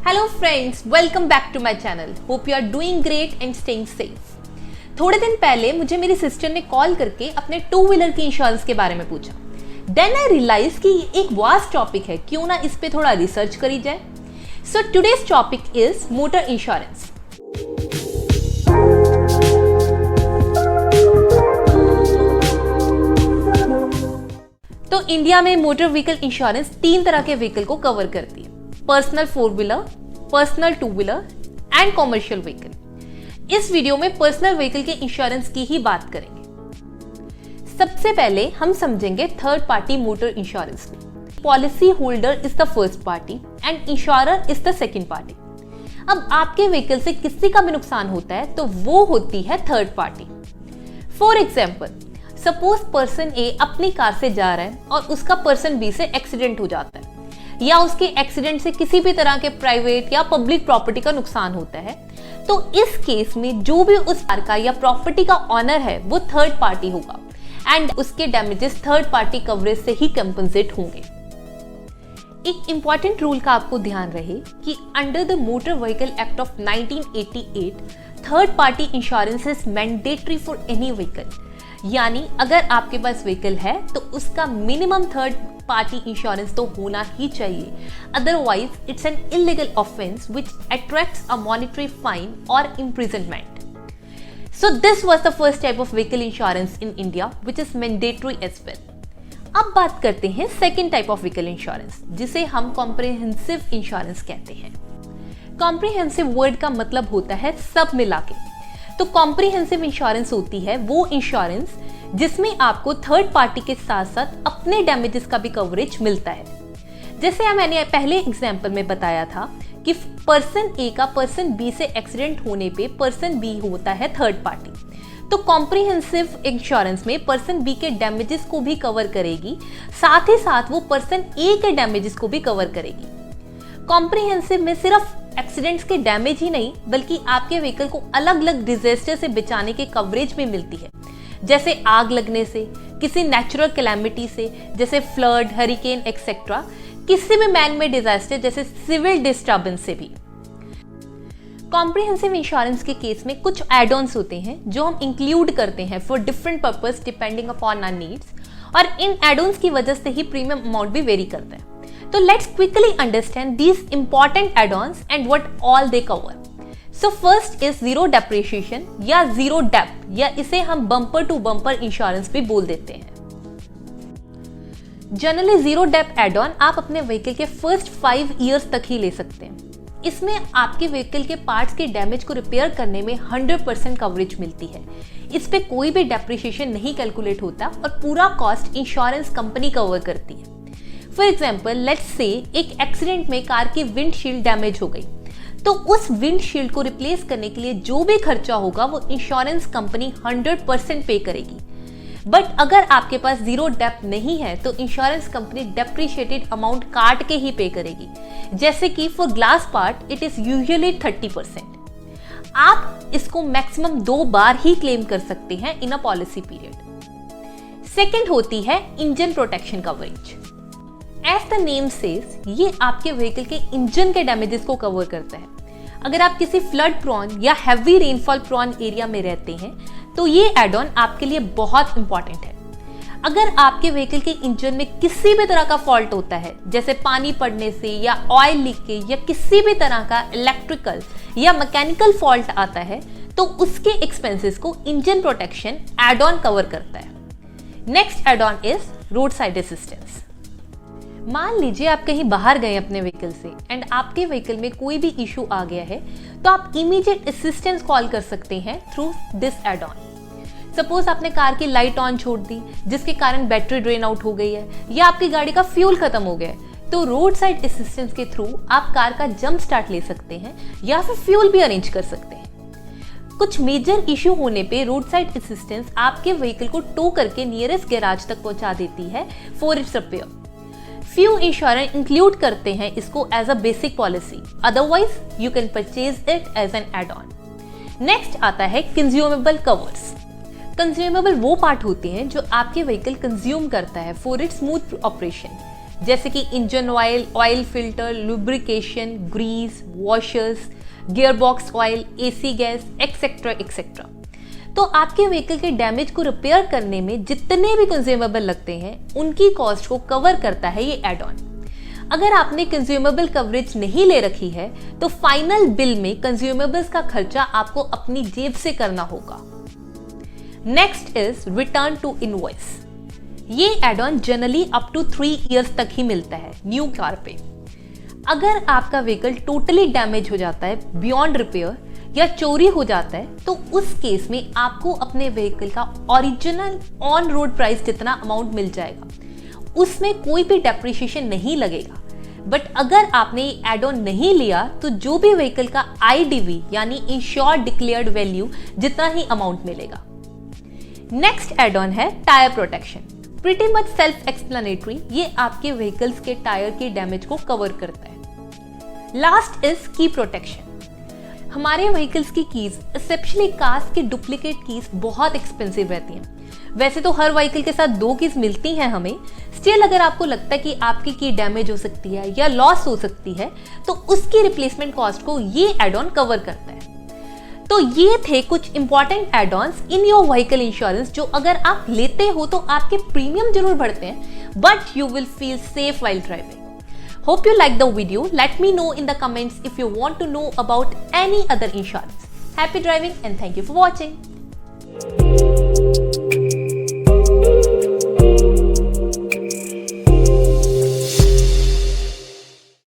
Hello friends, welcome back to my channel. Hope you are doing great and staying safe. थोड़े दिन पहले मुझे मेरी सिस्टर ने कॉल करके अपने 2 व्हीलर के इंश्योरेंस के बारे में पूछा। देन आई रियलाइज कि एक वास्ट टॉपिक है, क्यों ना इस पे थोड़ा रिसर्च करी जाए। So today's topic is motor insurance. तो इंडिया में मोटर व्हीकल इंश्योरेंस 3 तरह के व्हीकल को कवर करती है: personal 4 wheeler, personal 2 wheeler and commercial vehicle. इस वीडियो में पर्सनल व्हीकल के इंश्योरेंस की ही बात करेंगे। सबसे पहले हम समझेंगे third party motor insurance. Policy holder is the first party and insurer is the second party. अब आपके व्हीकल से किसी का भी नुकसान होता है तो वो होती है third party. For example, suppose person A अपनी कार से जा रहा है और उसका पर्सन बी से एक्सीडेंट हो जाता है, या उसके एक्सीडेंट से किसी भी तरह के प्राइवेट या पब्लिक प्रॉपर्टी का नुकसान होता है, तो इस केस में जो भी उस कार का या प्रॉपर्टी का ऑनर है वो थर्ड पार्टी होगा एंड उसके डैमेजेस थर्ड पार्टी कवरेज से ही कंपनसेट होंगे। एक इंपॉर्टेंट रूल का आपको ध्यान रहे कि under the motor vehicle act of 1988 third party insurance is mandatory for any vehicle. यानी अगर आपके पास व्हीकल है तो उसका मिनिमम थर्ड पार्टी इंश्योरेंस तो होना ही चाहिए, otherwise it's an illegal offence which attracts a monetary fine और imprisonment. So this was the first type of vehicle insurance in India which is mandatory as well. अब बात करते हैं second type of vehicle insurance, जिसे हम comprehensive insurance कहते हैं। Comprehensive word का मतलब होता है सब मिला के। तो कॉम्प्रिहेंसिव इंश्योरेंस होती है वो इंश्योरेंस जिसमें आपको थर्ड पार्टी के साथ साथ अपने डैमेजेस का भी कवरेज मिलता है। जैसे मैंने पहले एग्जांपल में बताया था कि पर्सन ए का पर्सन बी से एक्सीडेंट होने पे पर्सन बी होता है थर्ड पार्टी, तो कॉम्प्रिहेंसिव इंश्योरेंस में पर्सन बी के डैमेजेस को भी कवर करेगी, साथ ही साथ वो पर्सन ए के डैमेजेस को भी कवर करेगी। कॉम्प्रिहेंसिव में सिर्फ एक्सीडेंट्स के डैमेज ही नहीं बल्कि आपके व्हीकल को अलग अलग डिजास्टर से बचाने के कवरेज भी मिलती है, जैसे आग लगने से, किसी नेचुरल कैलामिटी से जैसे फ्लड, हरिकेन एक्सेट्रा, किसी भी मैन मेड डिजास्टर जैसे सिविल डिस्टर्बेंस से भी। कॉम्प्रिहेंसिव इंश्योरेंस के केस में कुछ एड ऑन्स होते हैं जो हम इंक्लूड करते हैं for different purpose depending upon our needs, और इन एड ऑन्स की वजह से ही प्रीमियम अमाउंट भी वेरी करता है। तो let's quickly understand these important add-ons and what all they cover. So first is zero depreciation या zero dep, या इसे हम bumper to bumper insurance भी बोल देते हैं। Generally zero dep add-on आप अपने व्हीकल के फर्स्ट 5 years तक ही ले सकते हैं। इसमें आपके व्हीकल के पार्ट्स के डैमेज को रिपेयर करने में 100% कवरेज मिलती है। इस पे कोई भी डेप्रिसिएशन नहीं कैलकुलेट होता और पूरा कॉस्ट इंश्योरेंस कंपनी कवर करती है। फॉर एग्जाम्पल, लेट्स से एक एक्सीडेंट में कार की विंडशील्ड डैमेज हो गई, तो उस विंडशील्ड को रिप्लेस करने के लिए जो भी खर्चा होगा वो इंश्योरेंस कंपनी 100% पे करेगी। बट अगर आपके पास जीरो डेप नहीं है तो इंश्योरेंस कंपनी डेप्रिशिएटेड अमाउंट काट के ही पे करेगी, जैसे कि for glass part it is usually 30%। आप इसको मैक्सिमम 2 बार ही क्लेम कर सकते हैं in a policy period. Second होती है engine protection coverage. As the name says, ये आपके व्हीकल के इंजन के डैमेजेस को कवर करता है। अगर आप किसी फ्लड प्रोन या हैवी रेनफॉल प्रोन एरिया में रहते हैं तो ये एड ऑन आपके लिए बहुत इंपॉर्टेंट है। अगर आपके व्हीकल के इंजन में किसी भी तरह का फॉल्ट होता है, जैसे पानी पड़ने से या ऑयल लीकेज या किसी भी तरह का इलेक्ट्रिकल या मैकेनिकल फॉल्ट आता है, तो उसके एक्सपेंसेस को engine protection add on cover करता है। Next add on is road side assistance. मान लीजिए आप कहीं बाहर गए अपने व्हीकल से एंड आपके व्हीकल में कोई भी इशू आ गया है, तो आप इमीडिएट असिस्टेंस कॉल कर सकते हैं through this add on. Suppose आपने कार की लाइट ऑन छोड़ दी जिसके कारण बैटरी ड्रेन आउट हो गई है, या आपकी गाड़ी का फ्यूल खत्म हो गया है, तो रोड साइड असिस्टेंस के थ्रू आप कार का जंप स्टार्ट ले सकते हैं या फिर फ्यूल भी अरेंज कर सकते हैं। कुछ मेजर इशू होने पे रोड साइड असिस्टेंस आपके व्हीकल को टो करके नियरेस्ट गैराज तक पहुंचा देती है for its repair. Few insurance include करते हैं इसको as a basic policy, otherwise you can purchase it as an add on. Next आता है कंज्यूमेबल कवर्स। कंज्यूमेबल वो पार्ट होते हैं जो आपके व्हीकल कंज्यूम करता है फॉर इट्स स्मूथ ऑपरेशन, जैसे कि engine oil, oil filter, lubrication, grease, washers, gearbox oil, AC gas, etcetera etcetera. तो आपके व्हीकल के डैमेज को रिपेयर करने में जितने भी कंज्यूमेबल लगते हैं उनकी कॉस्ट को कवर करता है ये एड ऑन। अगर आपने कंज्यूमेबल कवरेज नहीं ले रखी है तो फाइनल बिल में कंज्यूमेबल्स का खर्चा आपको अपनी जेब से करना होगा। Next is return to invoice. ये add on generally up to 3 years तक ही मिलता है न्यू कार पे। अगर आपका व्हीकल टोटली डैमेज हो जाता है बियॉन्ड रिपेयर या चोरी हो जाता है तो उस केस में आपको अपने व्हीकल का ओरिजिनल ऑन रोड प्राइस जितना अमाउंट मिल जाएगा, उसमें कोई भी डेप्रिसिएशन नहीं लगेगा। बट अगर आपने एड ऑन नहीं लिया तो जो भी व्हीकल का IDV यानी इंश्योर्ड डिक्लेयर्ड वैल्यू जितना ही अमाउंट मिलेगा। नेक्स्ट एड ऑन है tyre protection. Pretty much self explanatory, ये आपके व्हीकल्स के टायर के डैमेज को कवर करता है। लास्ट इज की प्रोटेक्शन। हमारे व्हीकल्स की कीज, स्पेशली कार्स की डुप्लीकेट कीज बहुत एक्सपेंसिव रहती हैं। वैसे तो हर व्हीकल के साथ 2 कीज मिलती हैं हमें, स्टिल अगर आपको लगता है कि आपकी की डैमेज हो सकती है या लॉस हो सकती है तो उसकी रिप्लेसमेंट कॉस्ट को ये एड ऑन कवर करता है। तो ये थे कुछ important add ons in your vehicle insurance जो अगर आप लेते हो तो आपके प्रीमियम जरूर बढ़ते हैं but you will feel safe while driving. Hope you like the video. Let me know in the comments if you want to know about any other insurance. Happy driving and thank you for watching.